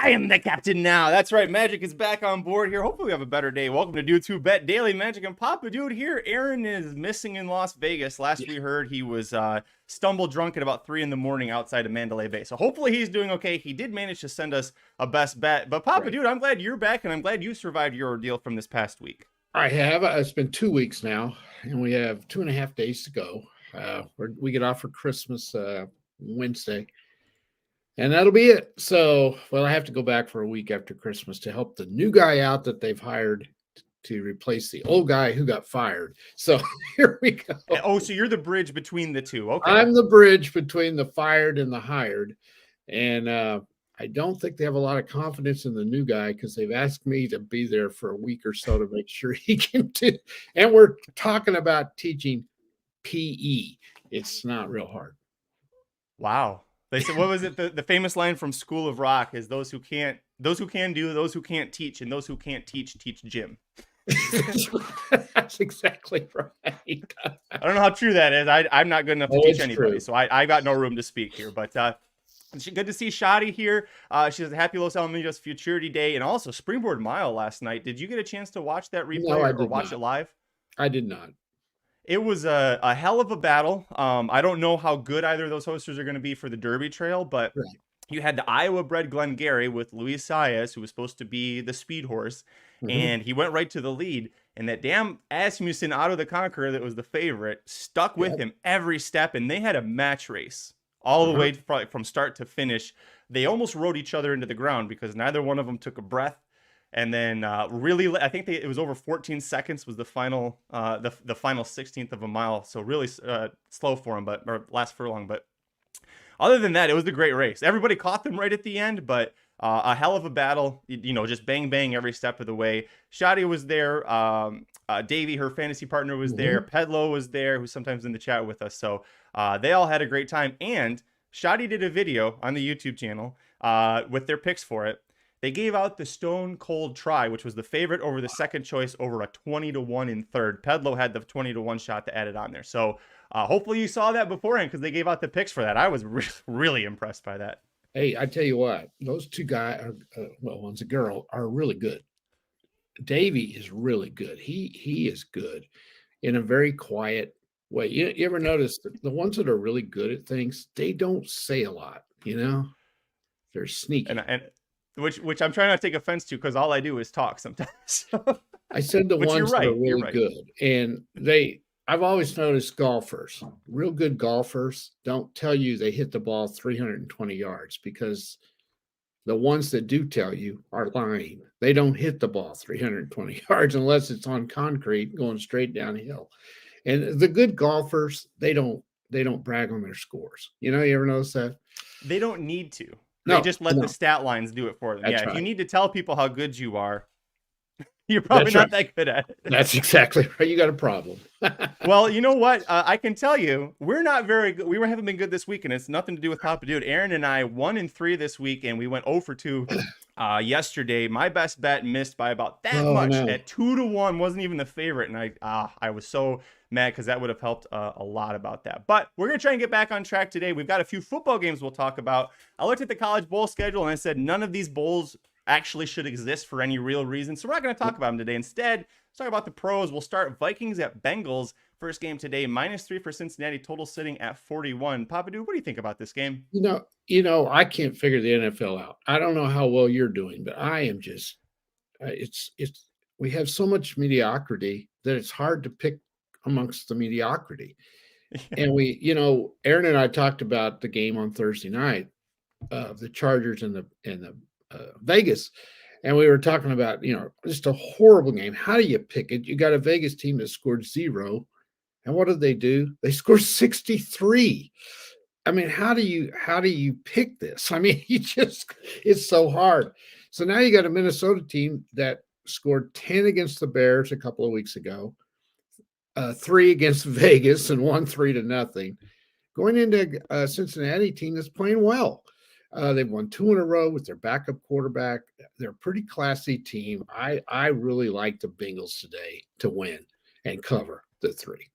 I am the captain now. That's right. Magic is back on board here. Hopefully we have a better day. Welcome to Dude 2 Bet Daily Magic and Papa Dude here. Aaron is missing in Las Vegas. Last we heard, he was stumbled drunk at about 3 in the morning outside of Mandalay Bay. So hopefully he's doing okay. He did manage to send us a best bet. But Papa Right. Dude, I'm glad you're back, and I'm glad you survived your ordeal from this past week. I have. It's been 2 weeks now, and we have 2.5 days to go. We get off for Christmas Wednesday, and that'll be it. So, well, I have to go back for a week after Christmas to help the new guy out that they've hired to replace the old guy who got fired. So here we go. Oh, so you're the bridge between the two. Okay. I'm the bridge between the fired and the hired, and I don't think they have a lot of confidence in the new guy because they've asked me to be there for a week or so to make sure he can do. And we're talking about teaching PE. It's not real hard. Wow. They said, what was it? The famous line from School of Rock is those who can do, those who can't teach, and those who can't teach gym. That's exactly right. I don't know how true that is. I'm not good enough to teach anybody, true. so I got no room to speak here. But good to see Shadi here. She says Happy Los Alamitos Futurity Day, and also Springboard Mile last night. Did you get a chance to watch that replay or watch it live? I did not. It was a hell of a battle. I don't know how good either of those hosters are going to be for the Derby Trail, but Right. you had the Iowa-bred Glengarry with Luis Saez, who was supposed to be the speed horse, and he went right to the lead. And that damn Asmussen Otto the Conqueror that was the favorite stuck with him every step, and they had a match race all the way from start to finish. They almost rode each other into the ground because neither one of them took a breath. And then really, I think it was over 14 seconds was the final, the final 16th of a mile. So really slow for him, or last furlong. But other than that, it was a great race. Everybody caught them right at the end, but a hell of a battle. You know, just bang bang every step of the way. Shadi was there. Davey, her fantasy partner, was there. Pedlo was there, who's sometimes in the chat with us. So they all had a great time. And Shadi did a video on the YouTube channel with their picks for it. They gave out the Stone Cold Try, which was the favorite over the second choice over a 20-1 in third. Pedlo had the 20-1 shot to add it on there. So hopefully you saw that beforehand because they gave out the picks for that. I was really impressed by that. Hey, I tell you what, those two guys, well, one's a girl, are really good. Davey is really good. He is good in a very quiet way. You ever notice that the ones that are really good at things, they don't say a lot, They're sneaky. And which I'm trying not to take offense to because all I do is talk sometimes. I said the ones that are really good. And I've always noticed golfers, real good golfers, don't tell you they hit the ball 320 yards because the ones that do tell you are lying. They don't hit the ball 320 yards unless it's on concrete going straight downhill. And the good golfers, they don't brag on their scores. You ever notice that? They don't need to. No, they just let the stat lines do it for them. That's If right. you need to tell people how good you are, you're probably not that good at it. That's exactly right. You got a problem. Well, you know what? I can tell you, we're not very good. We haven't been good this week, and it's nothing to do with Papa Dude. Aaron and I 1-3 this week, and we went 0 for 2 yesterday. My best bet missed by about that much at 2-1. Wasn't even the favorite, and I was so mad because that would have helped a lot about that. But we're gonna try and get back on track today. We've got a few football games we'll talk about. I looked at the college bowl schedule, and I said none of these bowls actually should exist for any real reason. So we're not going to talk about them today. Instead, let's talk about the pros. We'll start Vikings at Bengals. First game today, -3 for Cincinnati, total sitting at 41. Papa Dude, what do you think about this game? I can't figure the NFL out. I don't know how well you're doing, but I am just we have so much mediocrity that it's hard to pick amongst the mediocrity. And Aaron and I talked about the game on Thursday night of the Chargers and the Vegas, and we were talking about just a horrible game. How do you pick it? You got a Vegas team that scored 0, and what did they do? They scored 63. I mean, how do you pick this? I mean, it's so hard. So now you got a Minnesota team that scored 10 against the Bears a couple of weeks ago, 3 against Vegas, and won 3-0. Going into a Cincinnati team that's playing well. They've won 2 in a row with their backup quarterback. They're a pretty classy team. I really like the Bengals today to win and cover the 3.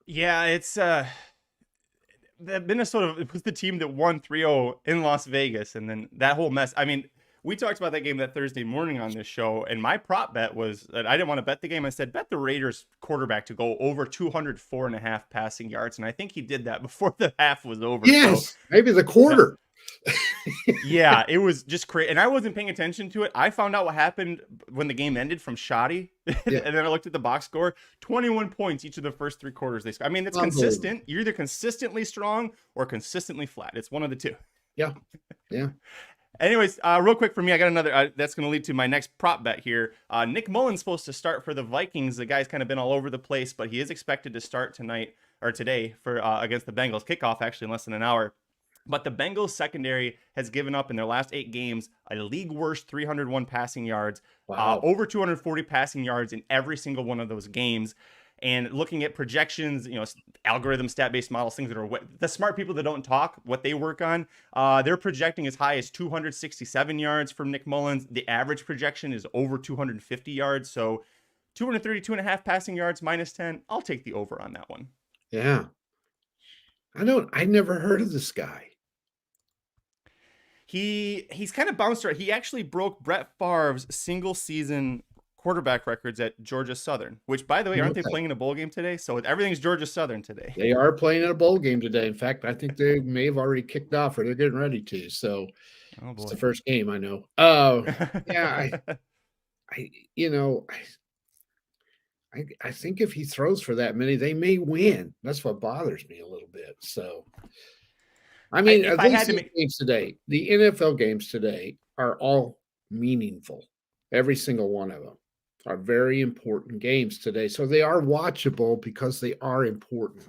Yeah, it's the Minnesota was the team that won 3-0 in Las Vegas, and then that whole mess. I mean, we talked about that game that Thursday morning on this show, and my prop bet was that I didn't want to bet the game. I said, bet the Raiders quarterback to go over 204.5 passing yards. And I think he did that before the half was over. Yes, so, maybe the quarter. Yeah, it was just crazy. And I wasn't paying attention to it. I found out what happened when the game ended from Shoddy. And then I looked at the box score, 21 points each of the first 3 quarters. They scored. I mean, it's consistent. You're either consistently strong or consistently flat. It's one of the two. Yeah. Yeah. Anyways, real quick for me, I got another, that's going to lead to my next prop bet here. Nick Mullen's supposed to start for the Vikings. The guy's kind of been all over the place, but he is expected to start tonight or today for against the Bengals. Kickoff actually in less than an hour. But the Bengals secondary has given up in their last 8 games a league worst 301 passing yards, over 240 passing yards in every single one of those games. And looking at projections, algorithm, stat-based models, things that are the smart people that don't talk, what they work on, they're projecting as high as 267 yards from Nick Mullens. The average projection is over 250 yards. So 232.5 passing yards, minus 10. I'll take the over on that one. Yeah. I never heard of this guy. He's kind of bounced around. He actually broke Brett Favre's single season quarterback records at Georgia Southern, which, by the way, aren't they playing in a bowl game today? So everything's Georgia Southern today. They are playing in a bowl game today. In fact, I think they may have already kicked off or they're getting ready to. So it's the first game, I know. Yeah, I think if he throws for that many, they may win. That's what bothers me a little bit. So, I mean, games today, the NFL games today are all meaningful. Every single one of them are very important games today. So they are watchable because they are important.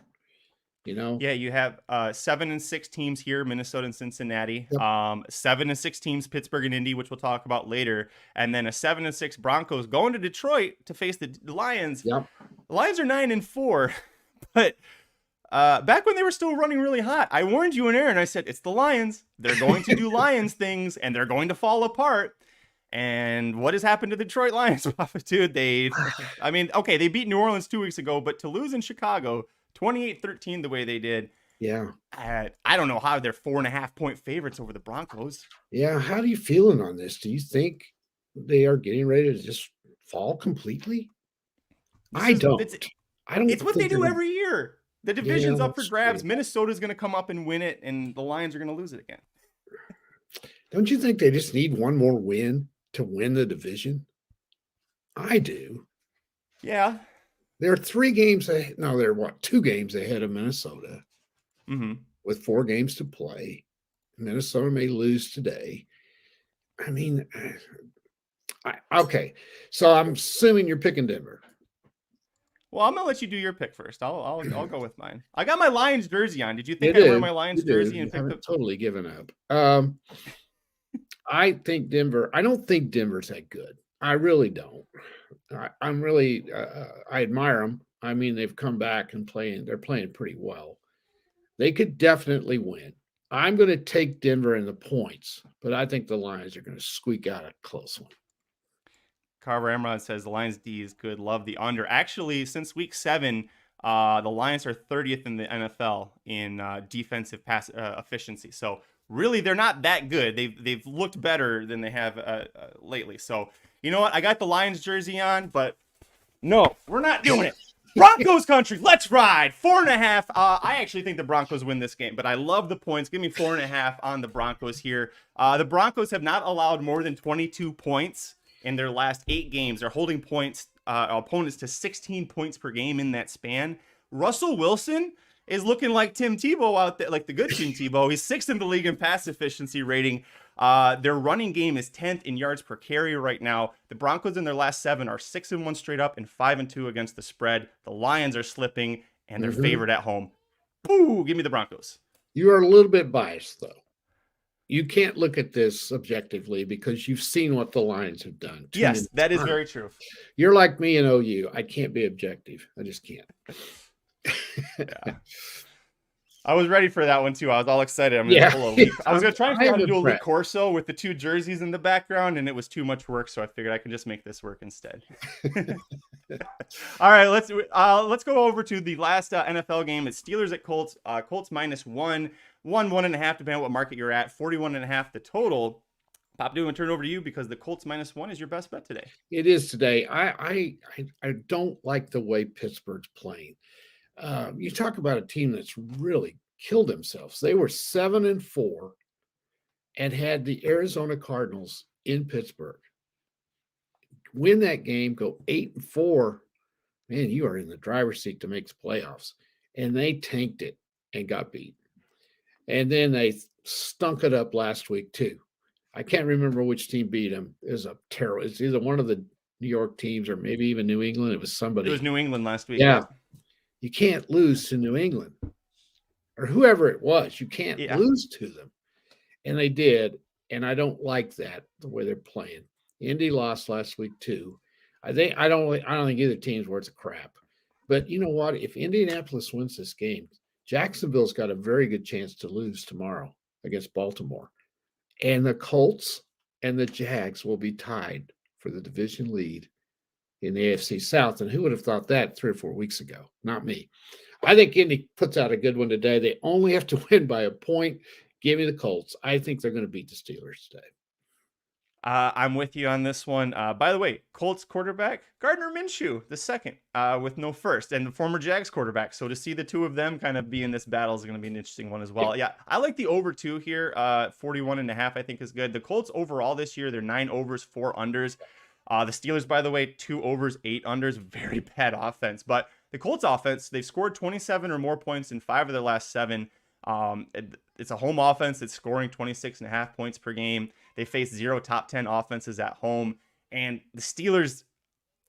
Yeah, you have 7-6 teams here, Minnesota and Cincinnati. Yep. 7-6 teams, Pittsburgh and Indy, which we'll talk about later, and then a 7-6 Broncos going to Detroit to face the Lions. Yep. The Lions are 9-4, but back when they were still running really hot, I warned you and Aaron. I said it's the Lions. They're going to do Lions things, and they're going to fall apart. And what has happened to the Detroit Lions, dude? They beat New Orleans 2 weeks ago, but to lose in Chicago 28-13 the way they did. Yeah. I don't know how they're 4.5-point favorites over the Broncos. Yeah. How are you feeling on this? Do you think they are getting ready to just fall completely? I don't. It's what they do every year. The division's up for grabs. Minnesota's going to come up and win it, and the Lions are going to lose it again. Don't you think they just need one more win to win the division? I do. Yeah. They're 3 games ahead. No, they're 2 games ahead of Minnesota with 4 games to play. Minnesota may lose today. I mean, okay. So I'm assuming you're picking Denver. Well, I'm gonna let you do your pick first. I'll go with mine. I got my Lions jersey on. Did you think I'd wear my Lions jersey and pick totally given up? I think Denver. I don't think Denver's that good. I really don't. I admire them. I mean, they've come back and they're playing pretty well. They could definitely win. I'm going to take Denver in the points, but I think the Lions are going to squeak out a close one. Carl Ramrod says the Lions D is good. Love the under. Actually, since week 7, the Lions are 30th in the NFL in defensive pass efficiency. So really, they're not that good. They've looked better than they have lately. So you know what? I got the Lions jersey on, but no, we're not doing it. Broncos country, let's ride. 4.5. I actually think the Broncos win this game, but I love the points. Give me 4.5 on the Broncos here. The Broncos have not allowed more than 22 points in their last 8 games. They're holding opponents to 16 points per game in that span. Russell Wilson is looking like Tim Tebow out there, like the good Tim Tebow. He's 6th in the league in pass efficiency rating. Their running game is 10th in yards per carry right now. The Broncos in their last 7 are 6-1 straight up and 5-2 against the spread. The Lions are slipping and they're favored at home. Boo! Give me the Broncos. You are a little bit biased, though. You can't look at this objectively because you've seen what the Lions have done. Yes, that is very true. You're like me and OU. I can't be objective. I just can't. Yeah. I was ready for that one too. I was all excited. I was going to try and do a Lee Corso with the 2 jerseys in the background, and it was too much work, so I figured I could just make this work instead. All right, let's go over to the last NFL game. It's Steelers at Colts. Colts -1, 1.5, depending on what market you're at. 41.5 the total. Pop Dude, I'm going to turn it over to you because the Colts -1 is your best bet today. It is today. I don't like the way Pittsburgh's playing. You talk about a team that's really killed themselves. They were 7-4 and had the Arizona Cardinals in Pittsburgh. Win that game, go 8-4. Man, you are in the driver's seat to make the playoffs. And they tanked it and got beat. And then they stunk it up last week, too. I can't remember which team beat them. It was a terrible. It's either one of the New York teams or maybe even New England. It was somebody. It was New England last week. Yeah. You can't lose to New England or whoever it was. You can't lose to them. And they did. And I don't like that, the way they're playing. Indy lost last week, too. I don't think either team's worth a crap. But you know what? If Indianapolis wins this game, Jacksonville's got a very good chance to lose tomorrow against Baltimore. And the Colts and the Jags will be tied for the division lead in the AFC South. And who would have thought that 3 or 4 weeks ago? Not me. I think Indy puts out a good one today. They only have to win by a point. Give me the Colts. I think they're going to beat the Steelers today. I'm with you on this one. By the way, Colts quarterback, Gardner Minshew, the second, with no first, and the former Jags quarterback. So to see the two of them kind of be in this battle is going to be an interesting one as well. Yeah, I like the over 2 here. 41.5, I think, is good. The Colts overall this year, they're 9 overs, 4 unders. The Steelers, by the way, 2 overs, 8 unders. Very bad offense. But the Colts offense, they've scored 27 or more points in 5 of their last 7. It's a home offense that's scoring 26.5 points per game. They face 0 top 10 offenses at home. And the Steelers,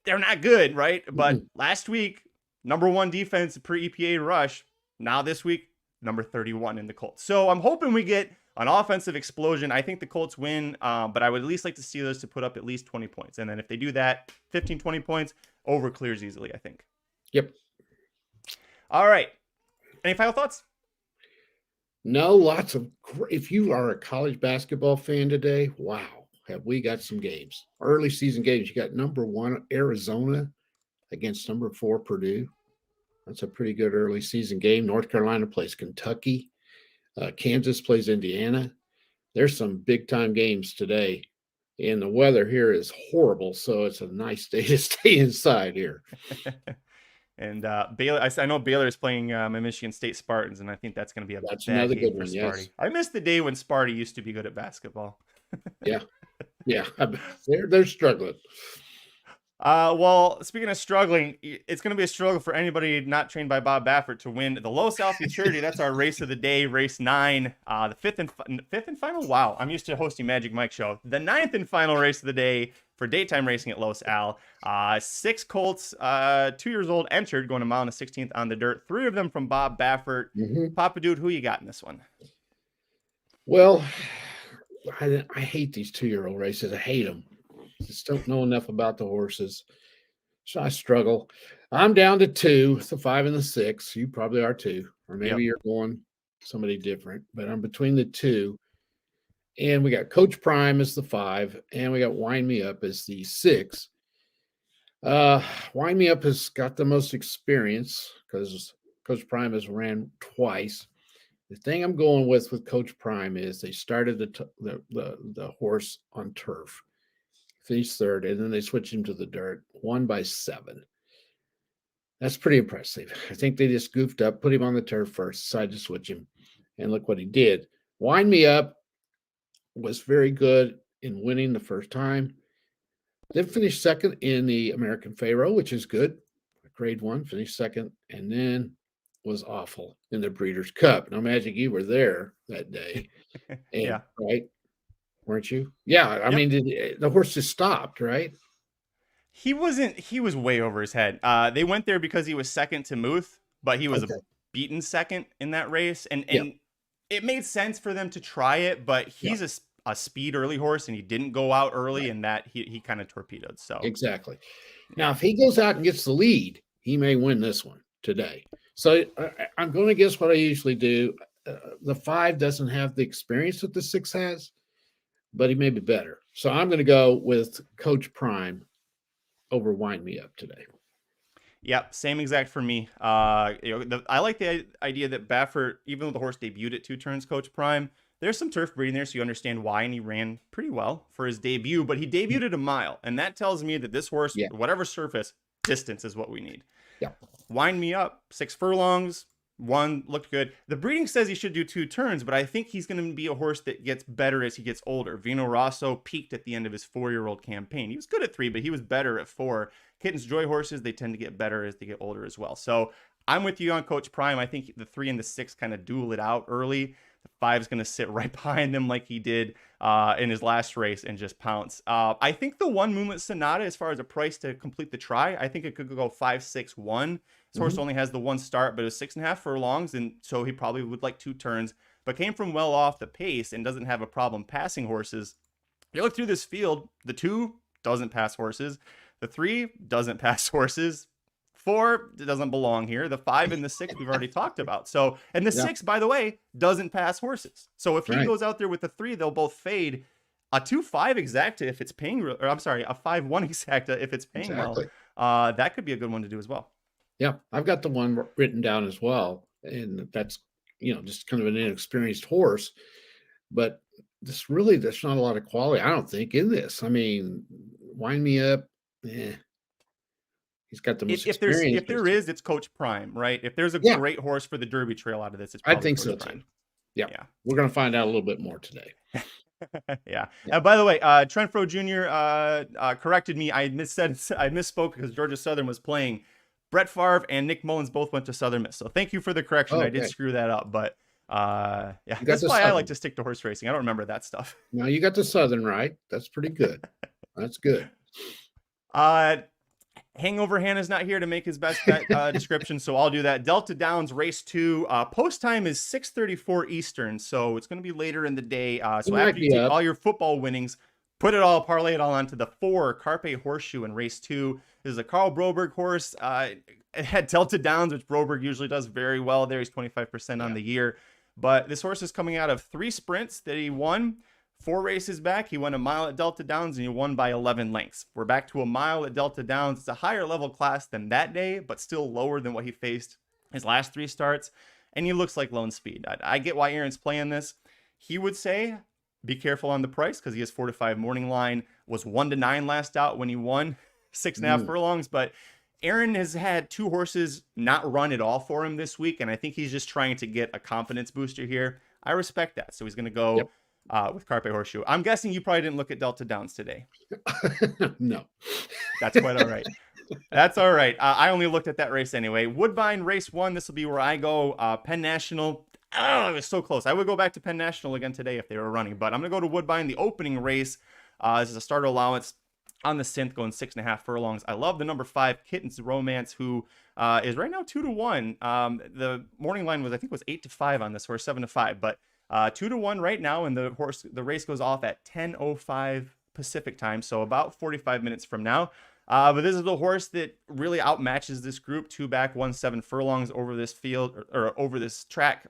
they're not good, right? But last week, number 1 defense per EPA rush. Now this week, number 31 in the Colts. So I'm hoping we get an offensive explosion. I think the Colts win, but I would at least like the Steelers to put up at least 20 points. And then if they do that, 15, 20 points, over clears easily, I think. Yep. All right. Any final thoughts? No, lots of if you are a college basketball fan today, wow, have we got some games. Early season games. You got number 1 Arizona against number 4 Purdue. That's a pretty good early season game. North Carolina plays Kentucky. Kansas plays Indiana. There's some big time games today. And the weather here is horrible, so it's a nice day to stay inside here. And Baylor, I know Baylor is playing Michigan State Spartans, and I think that's going to be another good one. Yes. I miss the day when Sparty used to be good at basketball. Yeah, they're struggling. Well, speaking of struggling, it's going to be a struggle for anybody not trained by Bob Baffert to win the Low South Futurity. That's our race of the day, race 9, the fifth and final. Wow, I'm used to hosting Magic Mike show. The 9th and final race of the day for daytime racing at Los Al. 6 Colts, 2 years old, entered, going a mile and a 16th on the dirt. 3 of them from Bob Baffert. Papa Dude, who you got in this one? Well, I hate these 2-year-old races. I hate them. Just don't know enough about the horses. So I struggle. I'm down to 2, the 5 and the 6. You probably are too. Or maybe you're going somebody different. But I'm between the 2. And we got Coach Prime as the 5. And we got Wind Me Up as the 6. Wind Me Up has got the most experience because Coach Prime has ran twice. The thing I'm going with Coach Prime is they started the horse on turf. Finished 3rd, and then they switched him to the dirt, won by 7. That's pretty impressive. I think they just goofed up, put him on the turf first, decided to switch him, and look what he did. Wind Me Up was very good in winning the first time. Then finished 2nd in the American Pharaoh, which is good. Grade 1, finished 2nd, and then was awful in the Breeders' Cup. Now, Magic, you were there that day. And, right? Weren't you? Yeah. I mean, the horse just stopped, right? He wasn't. He was way over his head. They went there because he was 2nd to Muth, but he was a beaten 2nd in that race. And it made sense for them to try it, but he's a speed early horse, and he didn't go out early, and that he kind of torpedoed. So exactly. Now, if he goes out and gets the lead, he may win this one today. So I'm going to guess what I usually do. The 5 doesn't have the experience that the 6 has, but he may be better. So I'm going to go with Coach Prime over Wind Me Up today. Yep, same exact for me. I like the idea that Baffert, even though the horse debuted at 2 turns, Coach Prime, there's some turf breeding there, so you understand why, and he ran pretty well for his debut, but he debuted at a mile, and that tells me that this horse, whatever surface, distance is what we need. Yeah. Wind me up, 6 furlongs, one looked good. The breeding says he should do 2 turns, but I think he's going to be a horse that gets better as he gets older. Vino Rosso peaked at the end of his 4-year-old campaign. He was good at 3, but he was better at 4. Kitten's Joy horses, they tend to get better as they get older as well. So I'm with you on Coach Prime. I think the 3 and the 6 kind of duel it out early. The 5 is going to sit right behind them like he did in his last race and just pounce. I think the 1 Moonlit Sonata, as far as a price to complete the try, I think it could go 5-6-1. This horse only has the 1 start, but it was 6.5 furlongs, and so he probably would like 2 turns, but came from well off the pace and doesn't have a problem passing horses. You look through this field, the 2 doesn't pass horses. The 3 doesn't pass horses. 4 doesn't belong here. The 5 and the 6 we've already talked about. So, and the 6, by the way, doesn't pass horses. So if he goes out there with the 3, they'll both fade. A 2-5 exacta if it's paying, or I'm sorry, a 5-1 exacta if it's paying well. That could be a good one to do as well. Yeah, I've got the one written down as well, and that's, just kind of an inexperienced horse, but there's not a lot of quality, I don't think, in this. I mean, Wind Me Up, he's got the most experience. If there is, it's Coach Prime, right? If there's a great horse for the Derby Trail out of this, it's probably I think Coach so Prime. too. Yeah, we're gonna find out a little bit more today. Yeah. By the way, Trent Fro Jr. Corrected me. I misspoke because Georgia Southern was playing. Brett Favre and Nick Mullins both went to Southern Miss. So thank you for the correction. I did screw that up, but that's why I like to stick to horse racing. I don't remember that stuff. No, you got the Southern right. That's pretty good. That's good. Hangover Hannah's not here to make his best bet description, so I'll do that. Delta Downs race 2. Post time is 6:34 Eastern, so it's going to be later in the day. So after you take all your football winnings, parlay it all onto the 4 Carpe Horseshoe in race 2. This is a Carl Broberg horse. It had Delta Downs, which Broberg usually does very well there. He's 25% on the year. But this horse is coming out of 3 sprints that he won. 4 races back, he won a mile at Delta Downs, and he won by 11 lengths. We're back to a mile at Delta Downs. It's a higher level class than that day, but still lower than what he faced his last 3 starts. And he looks like lone speed. I get why Aaron's playing this. He would say, be careful on the price because he has 4-5 morning line. Was 1-9 last out when he won 6.5 furlongs. But Aaron has had 2 horses not run at all for him this week, and I think he's just trying to get a confidence booster here. I respect that. So he's going to go with Carpe Horseshoe. I'm guessing you probably didn't look at Delta Downs today. No. That's quite all right. That's all right. I only looked at that race anyway. Woodbine race 1. This will be where I go. Penn National. Oh, it was so close. I would go back to Penn National again today if they were running, but I'm going to go to Woodbine, the opening race. This is a starter allowance on the synth going 6.5 furlongs. I love the number 5 Kitten's Romance, who is right now 2-1. The morning line was, I think, was 8-5 on this horse, 7-5, but 2-1 right now. And the race goes off at 10:05 Pacific time. So about 45 minutes from now. But this is the horse that really outmatches this group. 2 back, 1-7 furlongs over this field or over this track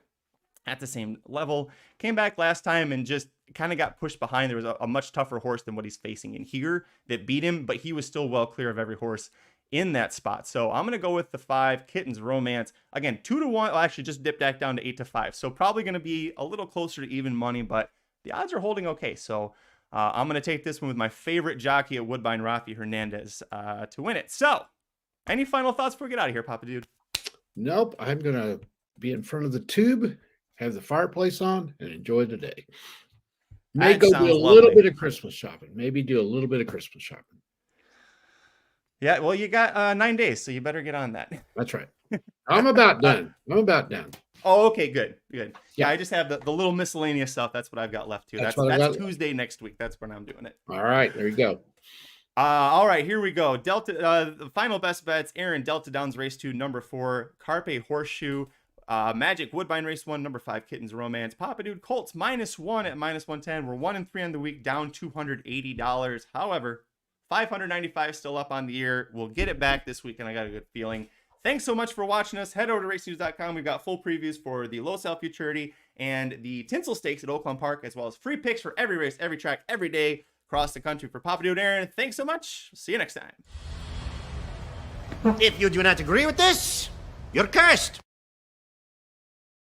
at the same level. Came back last time and just kind of got pushed behind. There was a much tougher horse than what he's facing in here that beat him, but he was still well clear of every horse in that spot. So I'm going to go with the 5 Kitten's Romance. Again, 2-1. Well, actually just dipped back down to 8-5. So probably going to be a little closer to even money, but the odds are holding okay. So I'm going to take this one with my favorite jockey at Woodbine, Rafi Hernandez, to win it. So any final thoughts before we get out of here, Papa Dude? Nope. I'm going to be in front of the tube, have the fireplace on, and enjoy the day. May go do a little bit of Christmas shopping. Maybe do a little bit of Christmas shopping. Yeah, well, you got 9 days, so you better get on that. That's right. I'm about done. Oh, okay, good. Yeah, I just have the little miscellaneous stuff. That's what I've got left too. That's Tuesday next week. That's when I'm doing it. All right, there you go. All right, here we go. The final best bets. Aaron, Delta Downs race 2, number 4, Carpe Horseshoe. Magic Woodbine race 1, number 5 Kitten's Romance. Papa Dude Colts -1 at -110. We're 1-3 on the week, down $280. However, $595 still up on the year. We'll get it back this week, and I got a good feeling. Thanks so much for watching us. Head over to racenews.com. We've got full previews for the Los Al Futurity and the Tinsel Stakes at Oakland Park, as well as free picks for every race, every track, every day across the country. For Papa Dude and Aaron, thanks so much. See you next time. If you do not agree with this, you're cursed.